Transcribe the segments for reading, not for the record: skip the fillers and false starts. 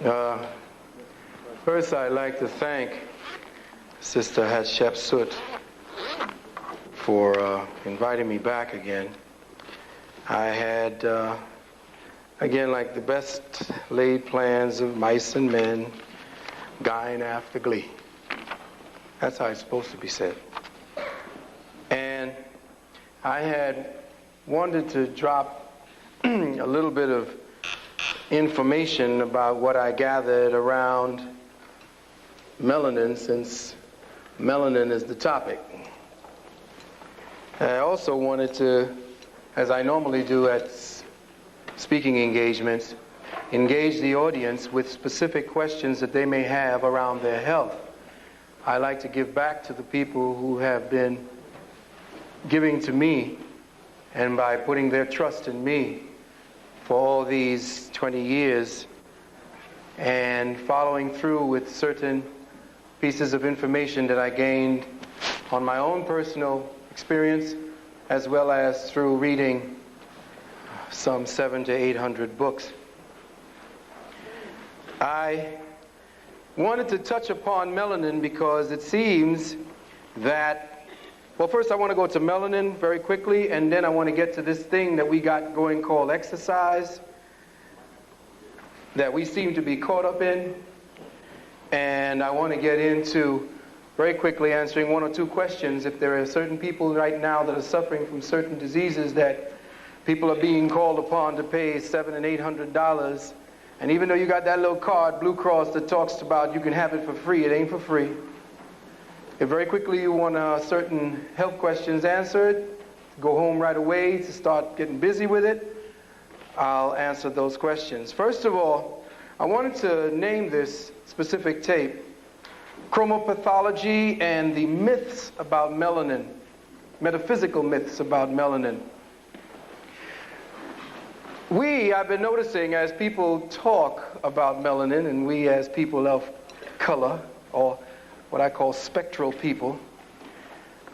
Uh, First, I'd like to thank Sister Hatshepsut for inviting me back again. I had, again, like the best laid plans of mice and men, guying after glee. That's how it's supposed to be said. And I had wanted to drop a little bit of information about what I gathered around melanin, since melanin is the topic. I also wanted to, as I normally do at speaking engagements, engage the audience with specific questions that they may have around their health. I like to give back to the people who have been giving to me, and by putting their trust in me for all these 20 years and following through with certain pieces of information that I gained on my own personal experience, as well as through reading some 700 to 800 books. I wanted to touch upon melanin because it seems that, well, first I want to go to melanin very quickly, and then I want to get to this thing that we got going called exercise, that we seem to be caught up in. And I want to get into very quickly answering one or two questions. If there are certain people right now that are suffering from certain diseases that people are being called upon to pay $700 and $800, and even though you got that little card, Blue Cross, that talks about you can have it for free, it ain't for free. If very quickly you want certain health questions answered, go home right away to start getting busy with it, I'll answer those questions. First of all, I wanted to name this specific tape, Chromopathology and the Myths About Melanin, Metaphysical Myths About Melanin. I've been noticing as people talk about melanin, and we as people of color, or what I call spectral people,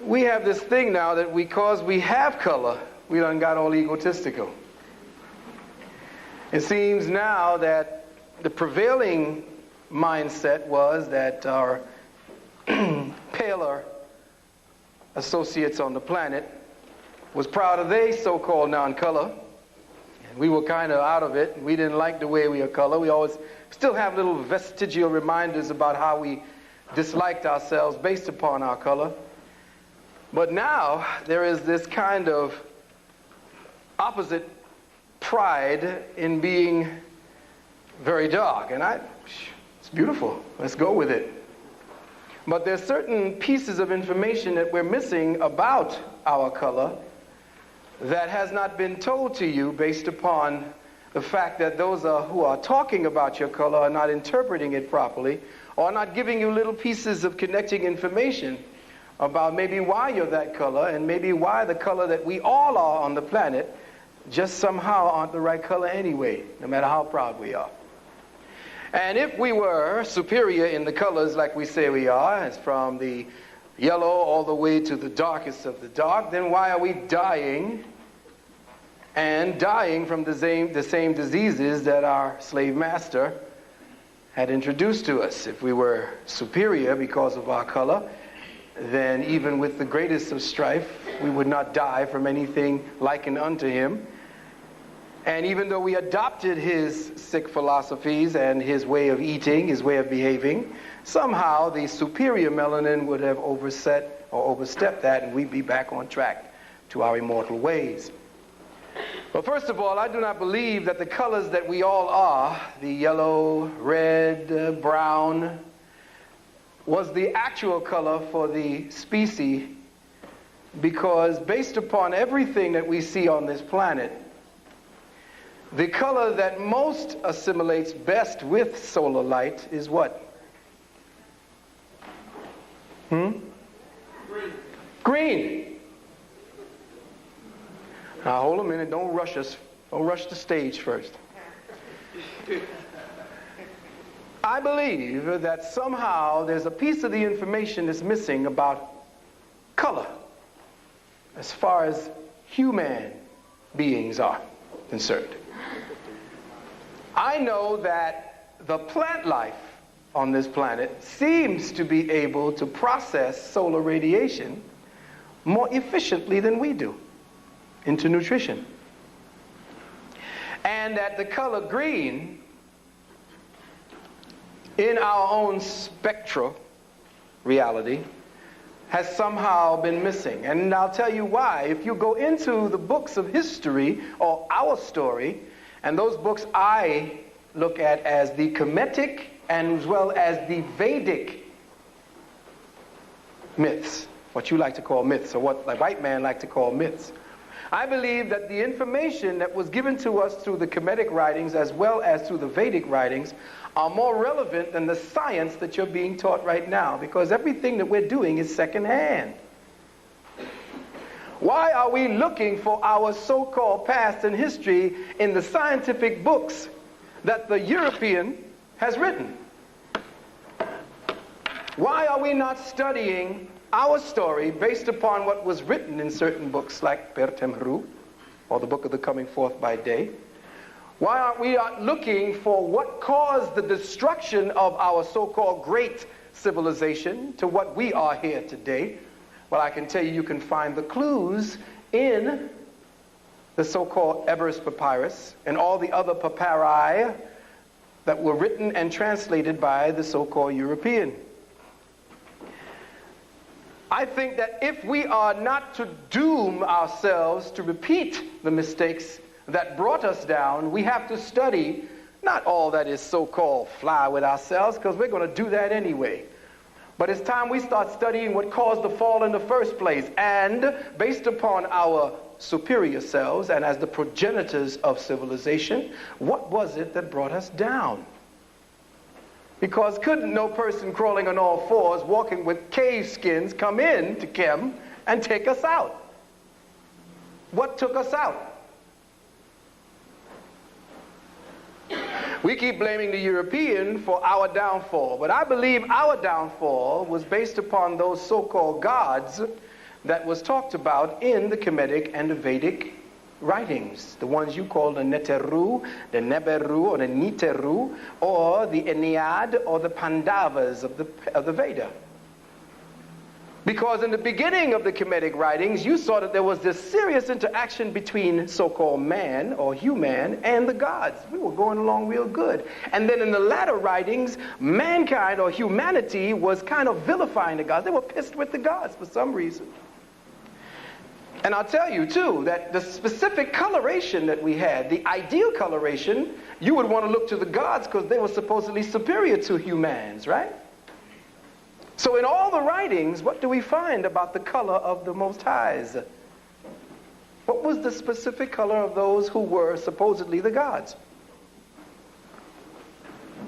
we have this thing now that because we have color, we done got all egotistical. It seems now that the prevailing mindset was that our paler associates on the planet was proud of their so-called non-color. And we were kind of out of it. We didn't like the way we are color. We always still have little vestigial reminders about how we disliked ourselves based upon our color. But now there is this kind of opposite pride in being very dark. And it's beautiful. Let's go with it. But there's certain pieces of information that we're missing about our color that has not been told to you based upon the fact that those who are talking about your color are not interpreting it properly, or not giving you little pieces of connecting information about maybe why you're that color, and maybe why the color that we all are on the planet just somehow aren't the right color anyway, no matter how proud we are. And if we were superior in the colors like we say we are, as from the yellow all the way to the darkest of the dark, then why are we dying from the same diseases that our slave master had introduced to us? If we were superior because of our color, then even with the greatest of strife, we would not die from anything likened unto him. And even though we adopted his sick philosophies and his way of eating, his way of behaving, somehow the superior melanin would have overstepped that, and we'd be back on track to our immortal ways. But first of all, I do not believe that the colors that we all are, the yellow, red, brown, was the actual color for the species, because based upon everything that we see on this planet, the color that most assimilates best with solar light is what? Green. Now hold a minute, don't rush us. Don't rush the stage first. I believe that somehow there's a piece of the information that's missing about color as far as human beings are concerned. I know that the plant life on this planet seems to be able to process solar radiation more efficiently than we do into nutrition. And that the color green in our own spectral reality has somehow been missing. And I'll tell you why. If you go into the books of history or our story, and those books I look at as the Kemetic and as well as the Vedic myths, what you like to call myths, or what the white man like to call myths. I believe that the information that was given to us through the Kemetic writings as well as through the Vedic writings are more relevant than the science that you're being taught right now, because everything that we're doing is secondhand. Why are we looking for our so-called past and history in the scientific books that the European has written? Why are we not studying our story based upon what was written in certain books like Pertemru, or the Book of the Coming Forth by Day? Why aren't we looking for what caused the destruction of our so-called great civilization to what we are here today? Well, I can tell you, you can find the clues in the so-called Ebers Papyrus and all the other papyri that were written and translated by the so-called European. I think that if we are not to doom ourselves to repeat the mistakes that brought us down, we have to study not all that is so-called fly with ourselves, because we're going to do that anyway. But it's time we start studying what caused the fall in the first place, and based upon our superior selves and as the progenitors of civilization, what was it that brought us down? Because couldn't no person crawling on all fours, walking with cave skins, come in to Chem and take us out? What took us out? We keep blaming the European for our downfall, but I believe our downfall was based upon those so-called gods that was talked about in the Kemetic and the Vedic writings, the ones you call the Neteru, the Neberu, or the Niteru, or the Ennead, or the Pandavas of the Veda. Because in the beginning of the Kemetic writings, you saw that there was this serious interaction between so-called man, or human, and the gods. We were going along real good. And then in the latter writings, mankind, or humanity, was kind of vilifying the gods. They were pissed with the gods for some reason. And I'll tell you, too, that the specific coloration that we had, the ideal coloration, you would want to look to the gods because they were supposedly superior to humans, right? So in all the writings, what do we find about the color of the Most Highs? What was the specific color of those who were supposedly the gods?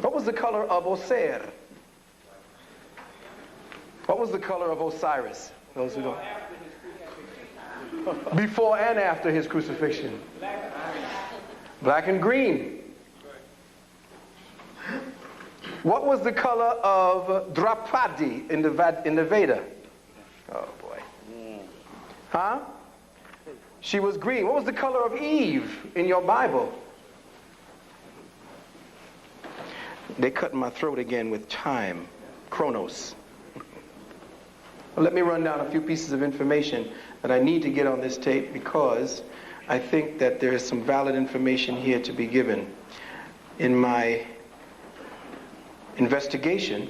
What was the color of Osir? What was the color of Osiris? Those who don't. Before and after his crucifixion. Black and green. What was the color of Draupadi in the Veda? Oh boy. Huh? She was green. What was the color of Eve in your Bible? They cut my throat again with time. Chronos. Well, let me run down a few pieces of information that I need to get on this tape, because I think that there is some valid information here to be given. In my investigation,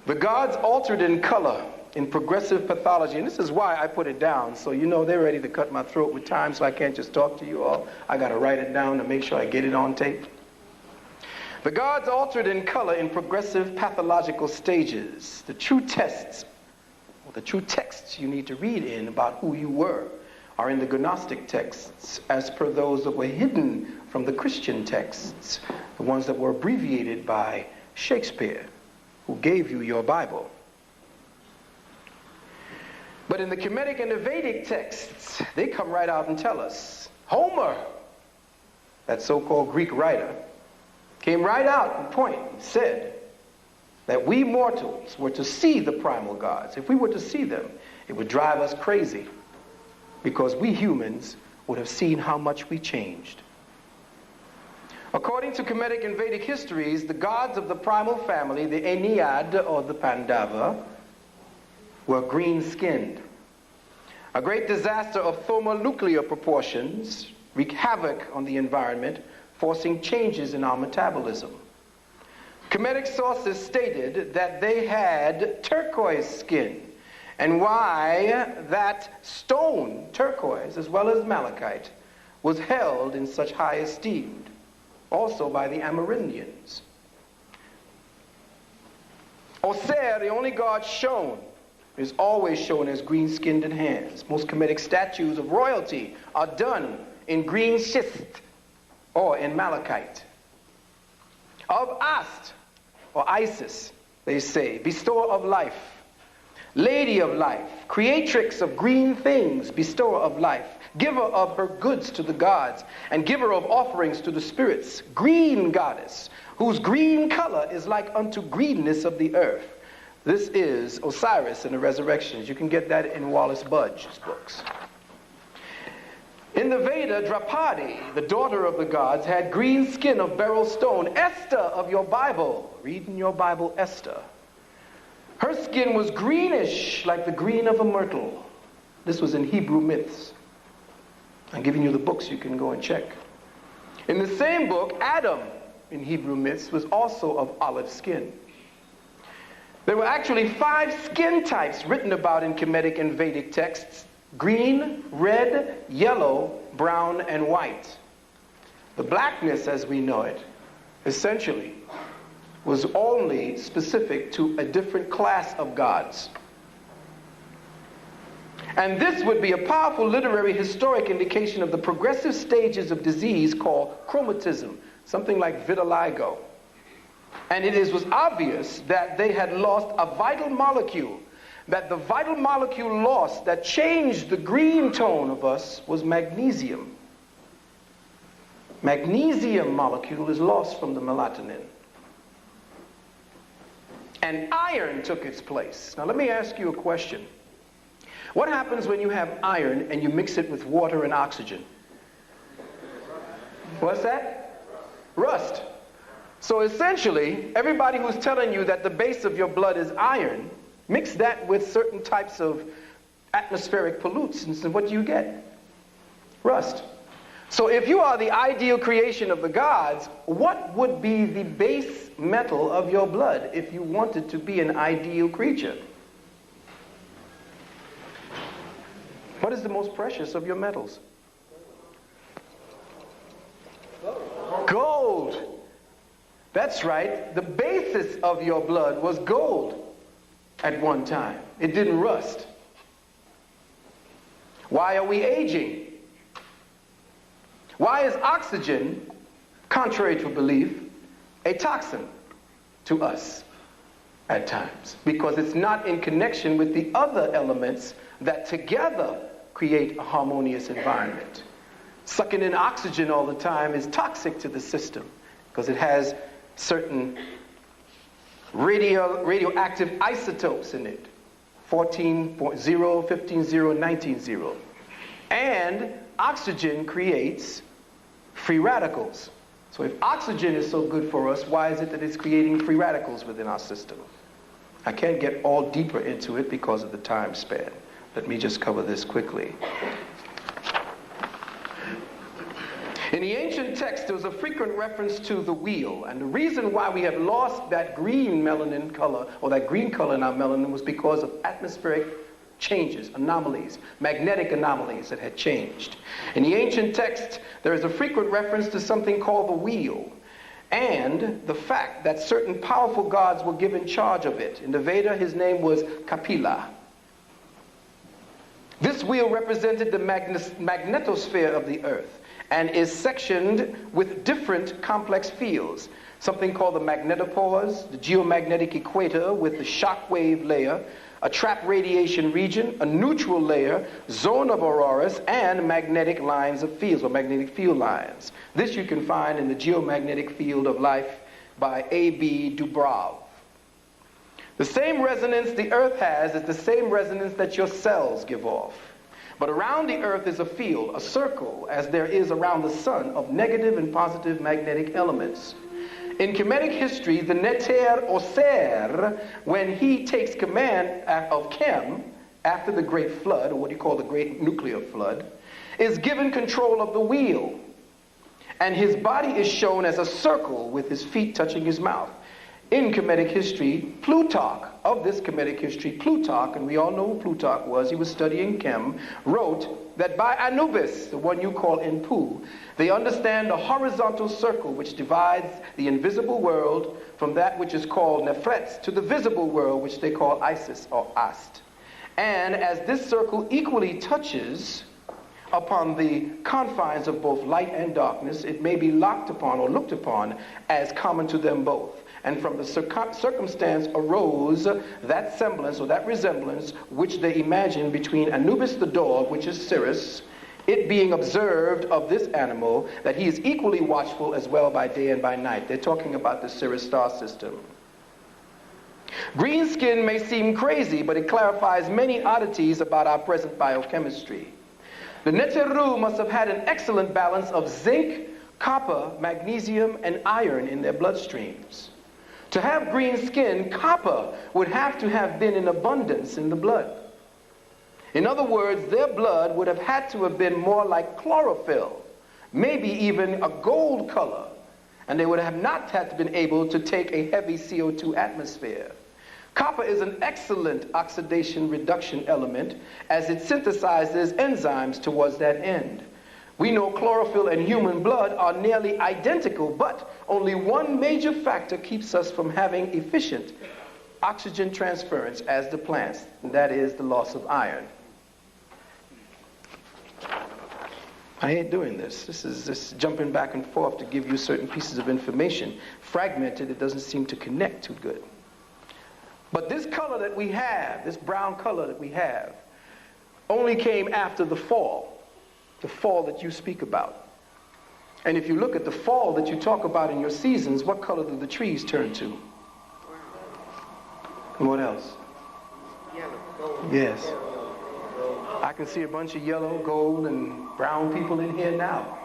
the gods altered in color in progressive pathology, and this is why I put it down, so you know they're ready to cut my throat with time, so I can't just talk to you all. I got to write it down to make sure I get it on tape. The gods altered in color in progressive pathological stages. The true tests, or the true texts you need to read in about who you were, are in the Gnostic texts, as per those that were hidden from the Christian texts, the ones that were abbreviated by Shakespeare, who gave you your Bible. But in the Kemetic and the Vedic texts, they come right out and tell us. Homer, that so-called Greek writer, came right out and said that we mortals were to see the primal gods. If we were to see them, it would drive us crazy, because we humans would have seen how much we changed. According to Kemetic and Vedic histories, the gods of the primal family, the Ennead or the Pandava, were green-skinned. A great disaster of thermonuclear proportions wreaked havoc on the environment, forcing changes in our metabolism. Kemetic sources stated that they had turquoise skin, and why that stone, turquoise, as well as malachite, was held in such high esteem, also by the Amerindians. Oser, the only god shown, is always shown as green-skinned and hands. Most Kemetic statues of royalty are done in green schist or in malachite. Of Ast, or Isis, they say, bestower of life, lady of life, creatrix of green things, bestower of life, giver of her goods to the gods, and giver of offerings to the spirits, green goddess, whose green color is like unto greenness of the earth. This is Osiris in the Resurrections. You can get that in Wallace Budge's books. In the Veda, Draupadi, the daughter of the gods, had green skin of beryl stone. Esther of your Bible, read in your Bible Esther. Her skin was greenish like the green of a myrtle. This was in Hebrew myths. I'm giving you the books you can go and check. In the same book, Adam in Hebrew myths was also of olive skin. There were actually 5 skin types written about in Kemetic and Vedic texts: green, red, yellow, brown, and white. The blackness as we know it, essentially, was only specific to a different class of gods. And this would be a powerful literary historic indication of the progressive stages of disease called chromatism, something like vitiligo. And was obvious that they had lost a vital molecule, that the vital molecule lost that changed the green tone of us was magnesium. Magnesium molecule is lost from the melatonin. And iron took its place. Now let me ask you a question. What happens when you have iron and you mix it with water and oxygen? What's that? Rust. So essentially, everybody who's telling you that the base of your blood is iron, mix that with certain types of atmospheric pollutants, and what do you get? Rust. So if you are the ideal creation of the gods, what would be the base metal of your blood if you wanted to be an ideal creature? What is the most precious of your metals? Gold. That's right. The basis of your blood was gold at one time. It didn't rust. Why are we aging? Why is oxygen, contrary to belief, a toxin to us at times? Because it's not in connection with the other elements that together create a harmonious environment. Sucking in oxygen all the time is toxic to the system because it has certain radioactive isotopes in it, 14.0, 15.0, 19.0. And oxygen creates free radicals. So if oxygen is so good for us, why is it that it's creating free radicals within our system? I can't get all deeper into it because of the time span. Let me just cover this quickly. In the ancient text, there was a frequent reference to the wheel, and the reason why we have lost that green melanin color, or that green color in our melanin, was because of atmospheric changes, anomalies, magnetic anomalies that had changed. In the ancient text, there is a frequent reference to something called the wheel, and the fact that certain powerful gods were given charge of it. In the Veda, his name was Kapila. This wheel represented the magnetosphere of the earth, and is sectioned with different complex fields. Something called the magnetopause, the geomagnetic equator with the shock wave layer, a trap radiation region, a neutral layer, zone of auroras, and magnetic lines of fields, or magnetic field lines. This you can find in the Geomagnetic Field of Life by A.B. Dubrov. The same resonance the earth has is the same resonance that your cells give off. But around the earth is a field, a circle, as there is around the sun, of negative and positive magnetic elements. In Kemetic history, the Neter Oser, when he takes command of Chem, after the great flood, or what you call the great nuclear flood, is given control of the wheel. And his body is shown as a circle with his feet touching his mouth. In Kemetic history, Plutarch, of this Kemetic history, Plutarch, and we all know who Plutarch was, he was studying Chem, wrote that by Anubis, the one you call Inpu, they understand the horizontal circle which divides the invisible world from that which is called Nefretz to the visible world which they call Isis or Ast. And as this circle equally touches upon the confines of both light and darkness, it may be looked upon as common to them both. And from the circumstance arose that semblance or that resemblance which they imagined between Anubis the dog, which is Sirius, it being observed of this animal that he is equally watchful as well by day and by night. They're talking about the Sirius star system. Green skin may seem crazy, but it clarifies many oddities about our present biochemistry. The Neteru must have had an excellent balance of zinc, copper, magnesium, and iron in their bloodstreams. To have green skin, copper would have to have been in abundance in the blood. In other words, their blood would have had to have been more like chlorophyll, maybe even a gold color, and they would have not had to been able to take a heavy CO2 atmosphere. Copper is an excellent oxidation reduction element as it synthesizes enzymes towards that end. We know chlorophyll and human blood are nearly identical, but only one major factor keeps us from having efficient oxygen transference as the plants, and that is the loss of iron. I ain't doing this. This is just jumping back and forth to give you certain pieces of information. Fragmented, it doesn't seem to connect too good. But this color that we have, this brown color that we have, only came after the fall that you speak about. And if you look at the fall that you talk about in your seasons, what color do the trees turn to? And what else? Yellow, gold. Yes. I can see a bunch of yellow, gold, and brown people in here now.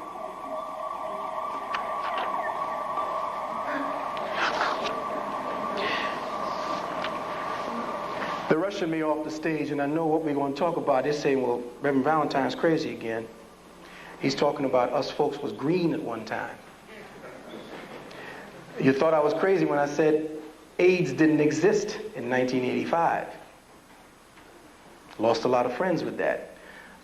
They're rushing me off the stage, and I know what we're going to talk about. They're saying, well, Reverend Valentine's crazy again. He's talking about us folks was green at one time. You thought I was crazy when I said AIDS didn't exist in 1985. Lost a lot of friends with that.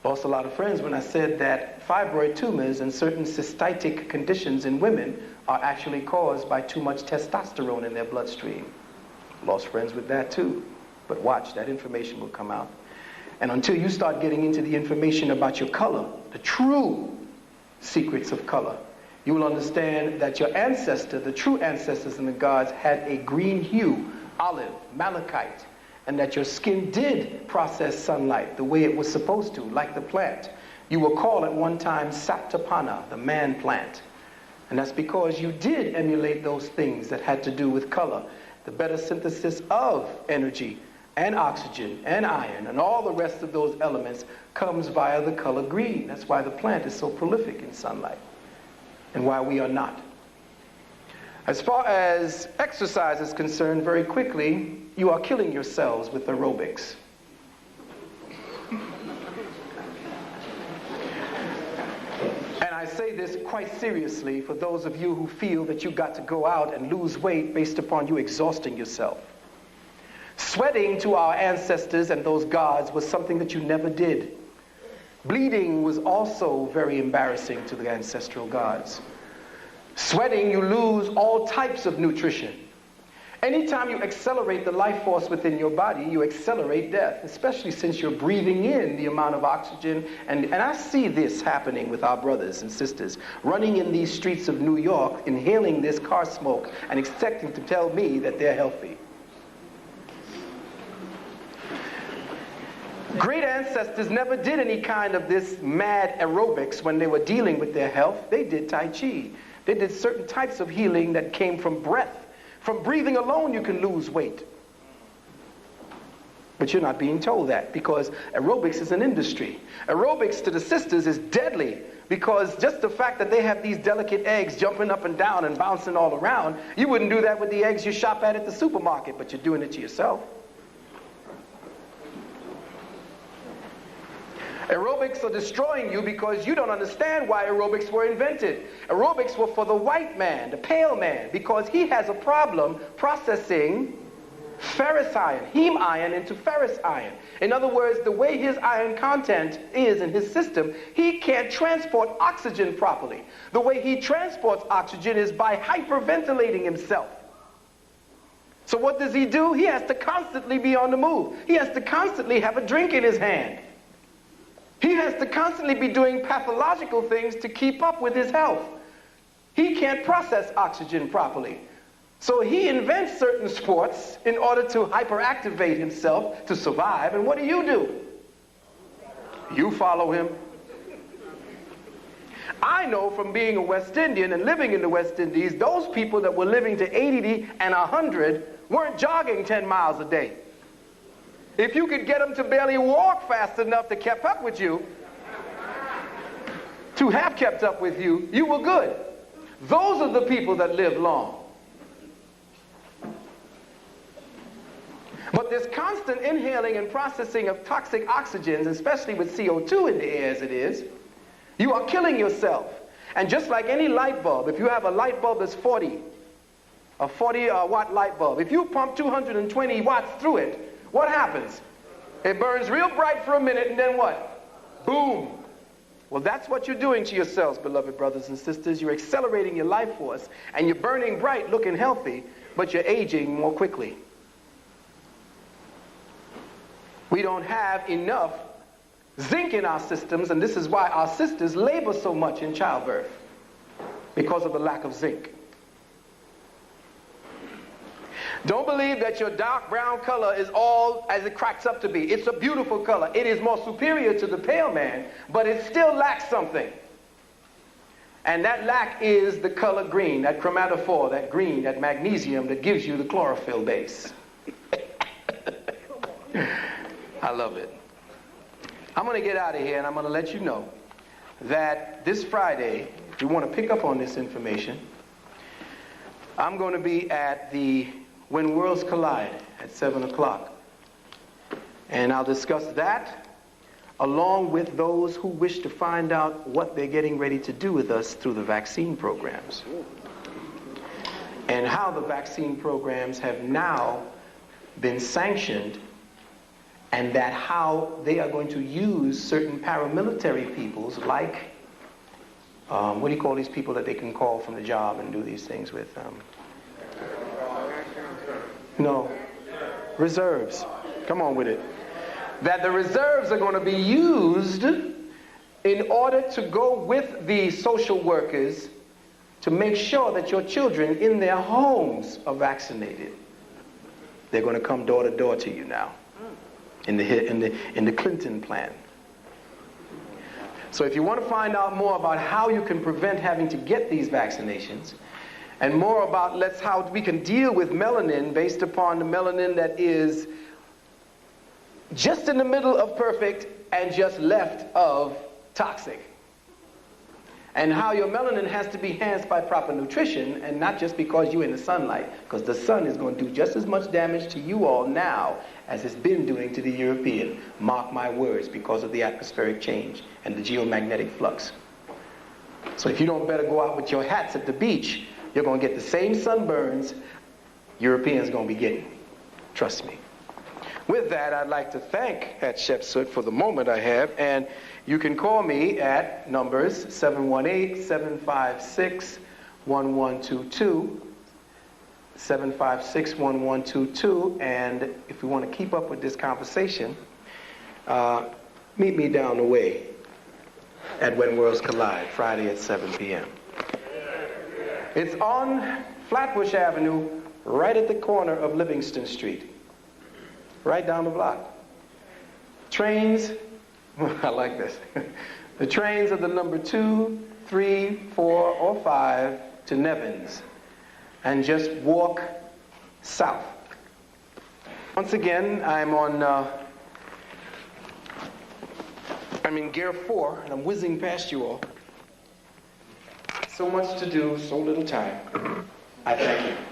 Lost a lot of friends when I said that fibroid tumors and certain cystitic conditions in women are actually caused by too much testosterone in their bloodstream. Lost friends with that too. But watch, that information will come out. And until you start getting into the information about your color, the true secrets of color, you will understand that your ancestor, the true ancestors and the gods, had a green hue, olive, malachite, and that your skin did process sunlight the way it was supposed to, like the plant. You were called at one time Saptapana, the man plant. And that's because you did emulate those things that had to do with color. The better synthesis of energy and oxygen and iron and all the rest of those elements comes via the color green. That's why the plant is so prolific in sunlight and why we are not. As far as exercise is concerned, very quickly, you are killing yourselves with aerobics. And I say this quite seriously for those of you who feel that you've got to go out and lose weight based upon you exhausting yourself. Sweating to our ancestors and those gods was something that you never did. Bleeding was also very embarrassing to the ancestral gods. Sweating, you lose all types of nutrition. Anytime you accelerate the life force within your body, you accelerate death, especially since you're breathing in the amount of oxygen. And I see this happening with our brothers and sisters, running in these streets of New York, inhaling this car smoke and expecting to tell me that they're healthy. Great ancestors never did any kind of this mad aerobics when they were dealing with their health. They did Tai Chi. They did certain types of healing that came from breath. From breathing alone, you can lose weight. But you're not being told that, because aerobics is an industry. Aerobics to the sisters is deadly, because just the fact that they have these delicate eggs jumping up and down and bouncing all around, you wouldn't do that with the eggs you shop at the supermarket, but you're doing it to yourself. Aerobics are destroying you because you don't understand why aerobics were invented. Aerobics were for the white man, the pale man, because he has a problem processing ferrous iron, heme iron into ferrous iron. In other words, the way his iron content is in his system, he can't transport oxygen properly. The way he transports oxygen is by hyperventilating himself. So what does he do? He has to constantly be on the move. He has to constantly have a drink in his hand. He has to constantly be doing pathological things to keep up with his health. He can't process oxygen properly. So he invents certain sports in order to hyperactivate himself to survive. And what do? You follow him. I know from being a West Indian and living in the West Indies, those people that were living to 80 and 100 weren't jogging 10 miles a day. If you could get them to barely walk fast enough to keep up with you, to have kept up with you, you were good. Those are the people that live long. But this constant inhaling and processing of toxic oxygens, especially with CO2 in the air as it is, you are killing yourself. And just like any light bulb, if you have a light bulb that's 40, a 40 watt light bulb, if you pump 220 watts through it, what happens? It burns real bright for a minute, and then what? Boom. Well, that's what you're doing to yourselves, beloved brothers and sisters. You're accelerating your life force, and you're burning bright, looking healthy, but you're aging more quickly. We don't have enough zinc in our systems, and this is why our sisters labor so much in childbirth, because of the lack of zinc. Don't believe that your dark brown color is all as it cracks up to be. It's a beautiful color. It is more superior to the pale man, but it still lacks something. And that lack is the color green, that chromatophore, that green, that magnesium that gives you the chlorophyll base. I love it. I'm going to get out of here, and I'm going to let you know that this Friday, if you want to pick up on this information, I'm going to be at the When Worlds Collide at 7 o'clock. And I'll discuss that along with those who wish to find out what they're getting ready to do with us through the vaccine programs. And how the vaccine programs have now been sanctioned, and that how they are going to use certain paramilitary peoples like, what do you call these people that they can call from the job and do these things with? No, reserves. Come on with it. That the reserves are going to be used in order to go with the social workers to make sure that your children in their homes are vaccinated. They're going to come door to door to you now in the Clinton plan. So if you want to find out more about how you can prevent having to get these vaccinations, and more about how we can deal with melanin based upon the melanin that is just in the middle of perfect and just left of toxic. And how your melanin has to be enhanced by proper nutrition, and not just because you're in the sunlight, because the sun is going to do just as much damage to you all now as it's been doing to the European. Mark my words, because of the atmospheric change and the geomagnetic flux. So if you don't better go out with your hats at the beach, you're going to get the same sunburns Europeans are going to be getting. Trust me. With that, I'd like to thank Hatshepsut for the moment I have, and you can call me at numbers 718-756-1122, 756-1122, and if you want to keep up with this conversation, meet me down the way at When Worlds Collide, Friday at 7 p.m. It's on Flatbush Avenue, right at the corner of Livingston Street. Right down the block. Trains, I like this. The trains are the number 2, 3, 4, or 5 to Nevins. And just walk south Once again, I'm in gear 4, and I'm whizzing past you all. So much to do, so little time. I thank you.